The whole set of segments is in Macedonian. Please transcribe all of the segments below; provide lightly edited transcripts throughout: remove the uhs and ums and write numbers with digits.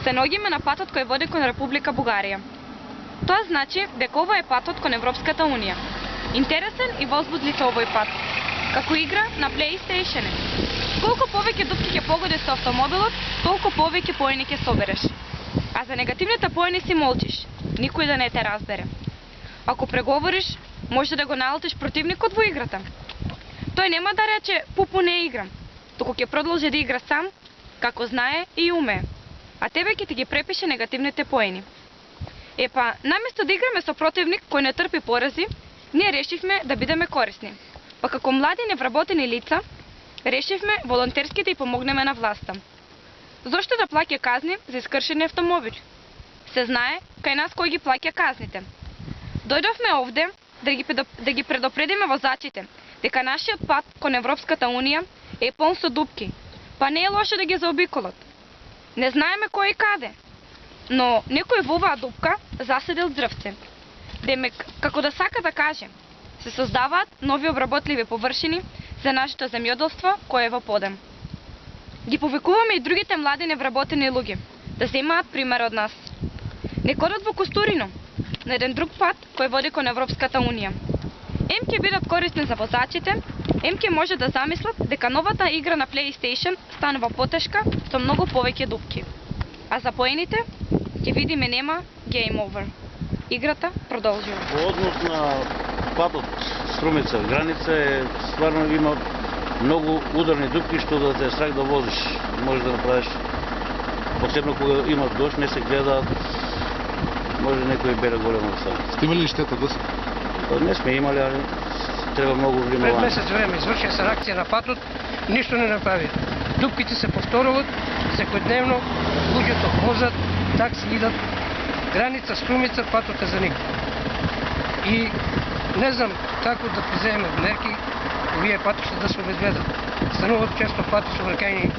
Се наоѓаме на патот кој води кон Република Бугарија. Тоа значи дека ова е патот кон Европската Унија. Интересен и возбудлив овој пат, како игра на PlayStation. Колку повеќе дупки ќе погодиш со автомобилот, толку повеќе поени ќе собереш. А за негативните поени си молчиш, никој да не те разбере. Ако преговориш, може да го налутиш противникот во играта. Тој нема да рече пупу не играм, туку ќе продолжи да игра сам, како знае и умее. А тебе ќе ти ги препише негативните поени. Епа, наместо да играме со противник кој не трпи порази, ние решивме да бидеме корисни. Па како млади невработени лица, решивме волонтерски да ја помогнеме на власта. Зошто да плаќа казни за искршени автомобили? Се знае кај нас кој ги плаќа казните. Дојдовме овде да ги предупредиме возачите дека нашиот пат кон Европската Унија е полн со дупки, па не е лошо да ги заобиколат. Не знаеме кој и каде, но некој во оваа дупка заседил дрвце. Демек, како да сака да каже, се создаваат нови обработливи површини за нашето земјоделство кое е во подем. Ги повикуваме и другите млади невработени луѓе да земаат пример од нас. Нека одат во Костурино, на еден друг пат кој води кон Европската Унија. Ем ќе бидат корисни за возачите, ем ќе може да замислат дека новата игра на PlayStation станува потешка со многу повеќе дупки. А за поените ќе видиме нема Game Over. Играта продолжува. Во однос на патот Струмица граница стварно има многу ударни дупки што да те страх да возиш. Може да направиш, посебно кога има дожд, не се гледаат, може некој бере голема остава. Сте имали ли штета до сега? Не сме имали, али треба многу внимавање. Пред месец време извршија се акција на патот, ништо не направи. Дупките се повторуваат секојдневно, луѓето возат, такси идат, граница Струмица, патот е за никој. И не знам како да преземеме мерки, овие патишта да се обезбедат. Стануваат често пати сообраќајни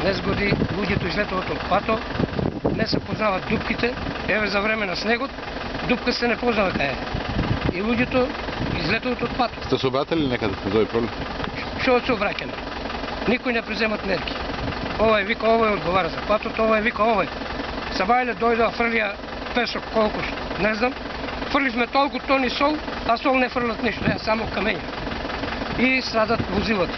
незгоди, луѓето излетуваат од пато, не се познават дупките, еве за време на снегот, дупка се не познава кај е. И луѓето излетуваат од пато. Сте се обратили некаде за овој проблем? Што се обраќаме? Никој не преземат мерки. Овој вика овој одговара за патот, овој вика овој. Сабајле дојдоа фрлија песок колку, не знам. Фрливме толку тони сол, а сол не фрлат ништо, само камења. И страдат возилата.